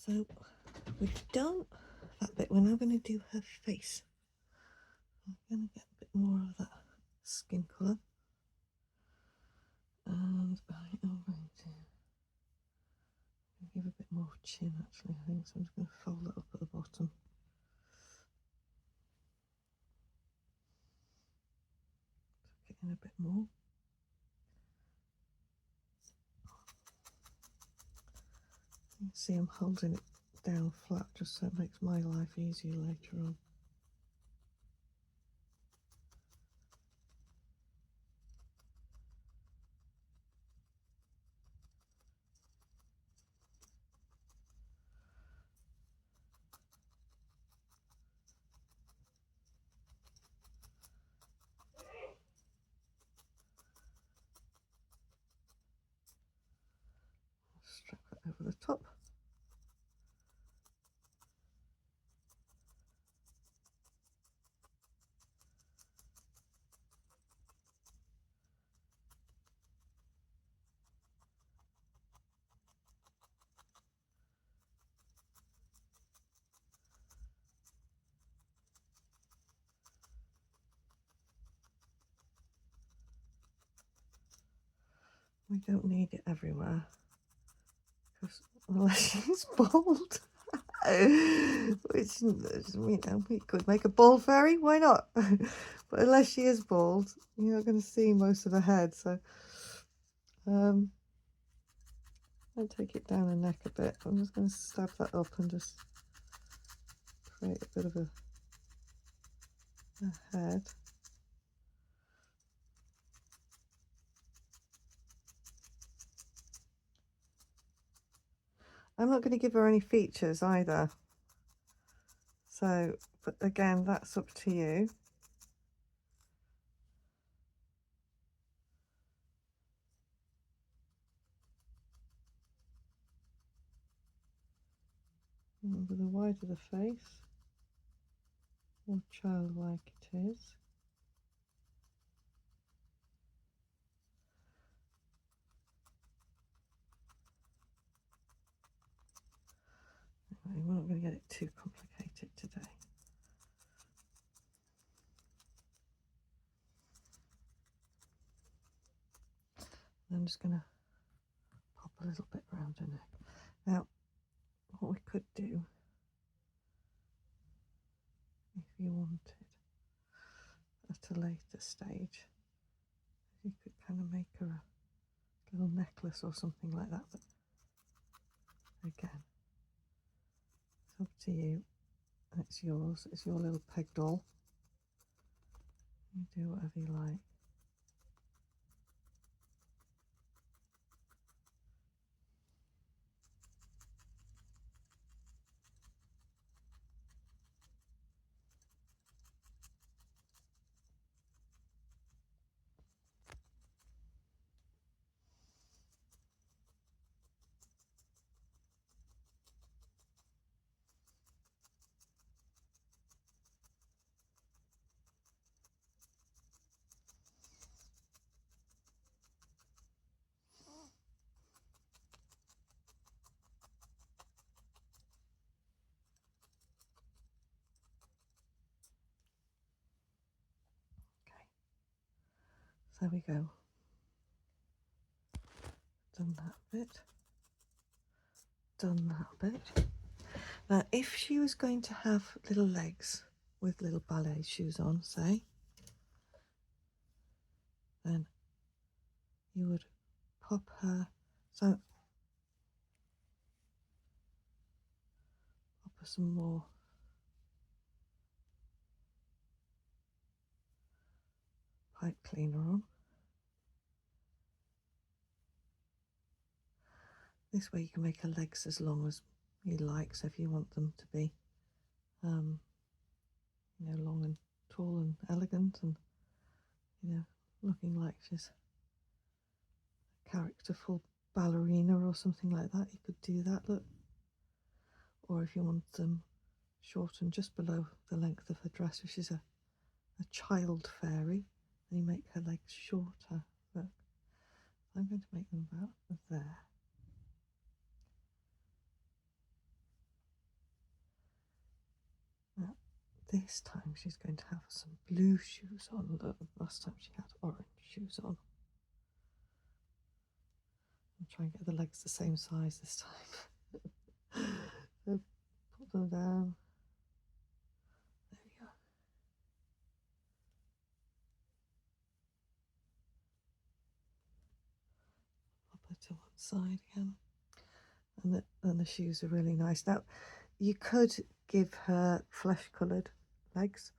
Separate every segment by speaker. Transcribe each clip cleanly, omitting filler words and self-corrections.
Speaker 1: So we've done that bit. We're now going to do her face. I'm going to get a bit more of that skin colour. And I am going to give a bit more chin actually, I think. So I'm just going to fold it up at the bottom. Tuck it in a bit more. You can see I'm holding it down flat just so it makes my life easier later on. Strap it over the top. We don't need it everywhere because unless she's bald, which, you know, we could make a bald fairy, why not? But unless she is bald, you're not going to see most of her head. So I'll take it down the neck a bit. I'm just going to stab that up and just create a bit of a head. I'm not going to give her any features either. So, but again, that's up to you. Remember, the wider the face, more childlike it is. Anyway, we're not going to get it too complicated today. I'm just going to pop a little bit around her neck. Now, what we could do, if you wanted, at a later stage, you could kind of make her a little necklace or something like that. But again, it's up to you. It's yours. It's your little peg doll. You do whatever you like. There we go. Done that bit. Done that bit. Now, if she was going to have little legs with little ballet shoes on, say, then you would pop her, so pop her some more pipe cleaner on. This way you can make her legs as long as you like, so if you want them to be you know, long and tall and elegant and, you know, looking like she's a characterful ballerina or something like that, you could do that, look. Or if you want them shortened just below the length of her dress, if she's a child fairy, then you make her legs shorter. Look, I'm going to make them about there. this time she's going to have some blue shoes on. Look, last time she had orange shoes on. I'll try and get the legs the same size this time. So put them down. There we go. I'll put it to one side again. And the shoes are really nice. Now, you could give her flesh-coloured legs,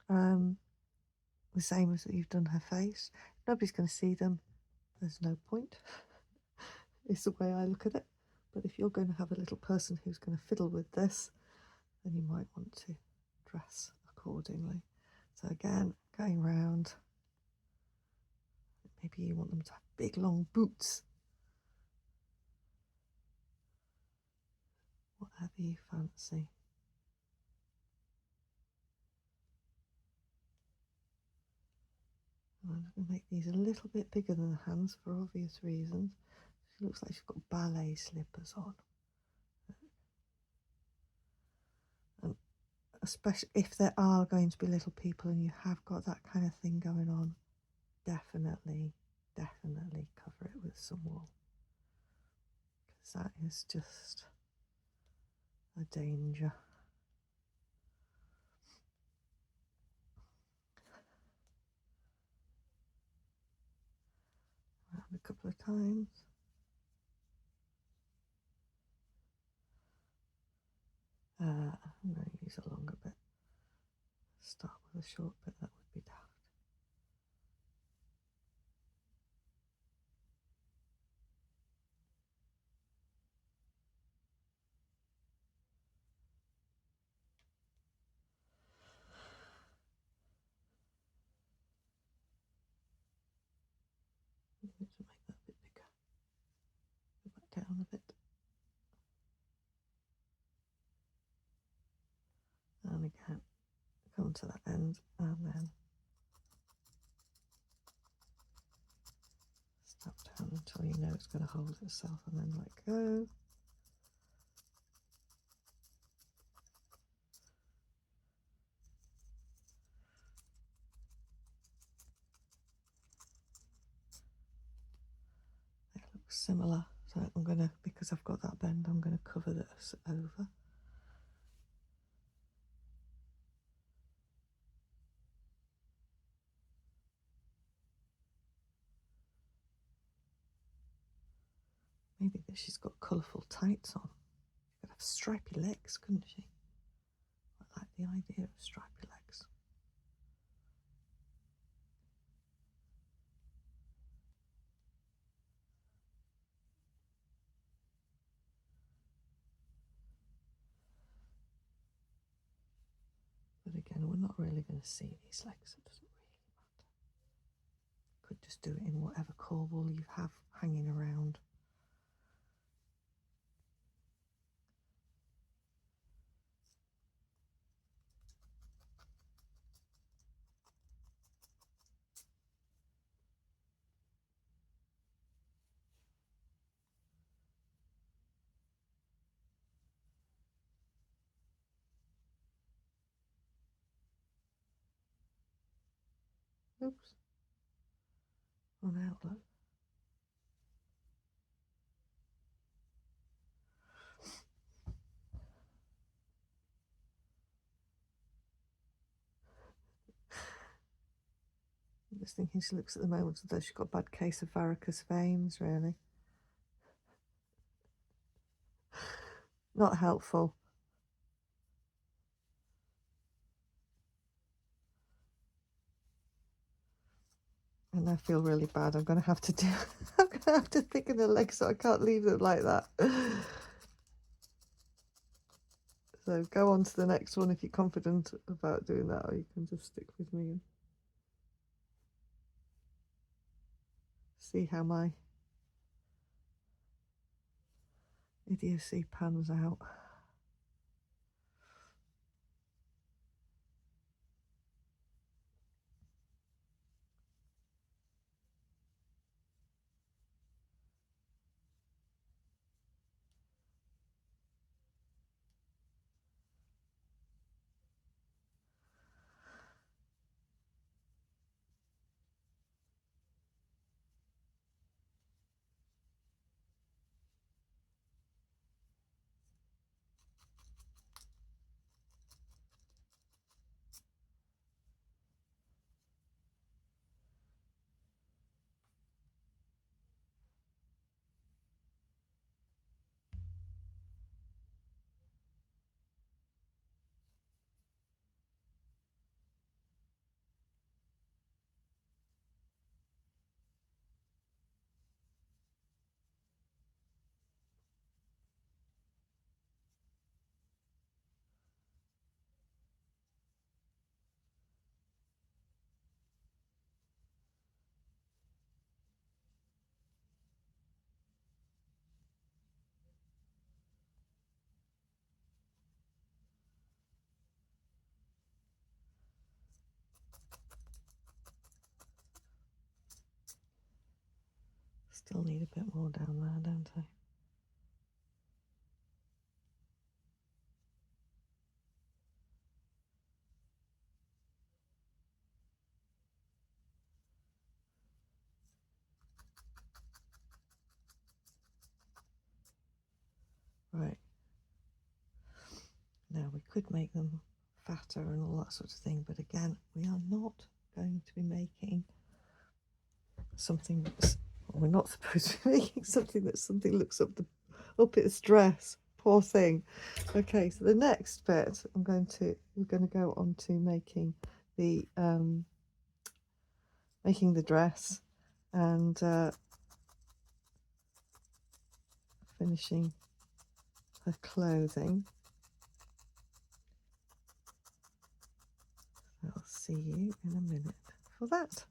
Speaker 1: the same as you've done her face. Nobody's going to see them. There's no point. It's the way I look at it. But if you're going to have a little person who's going to fiddle with this, then you might want to dress accordingly. So again, going round. Maybe you want them to have big long boots. Whatever you fancy. I'm going to make these a little bit bigger than the hands for obvious reasons. She looks like she's got ballet slippers on. And especially if there are going to be little people and you have got that kind of thing going on, definitely cover it with some wool. Because that is just a danger. Around a couple of times. I'm going to use a longer bit. Start with a short bit, that would be daft. I need to make that a bit bigger. Go back down a bit. And again, come to that end and then step down until you know it's going to hold itself and then let go. It looks similar, so I'm going to, because I've got that bend, I'm going to cover this over. Maybe that she's got colourful tights on. She could have stripy legs, couldn't she? I like the idea of stripy legs. But again, we're not really going to see these legs. It doesn't really matter. Could just do it in whatever core wool you have hanging around. Oops. On outlook. I'm just thinking she looks at the moment as though she's got a bad case of varicose veins, really. Not helpful. And I feel really bad. I'm going to have to do, I'm going to have to thicken the legs so I can't leave them like that. So go on to the next one if you're confident about doing that, or you can just stick with me and see how my idiocy pans out. Still need a bit more down there, don't I? Right. Now we could make them fatter and all that sort of thing, but again, we are not going to be making something that's, well, we're not supposed to be making something that something looks up its dress. Poor thing. Okay, so the next bit we're going to go on to making the dress and finishing her clothing. I'll see you in a minute for that.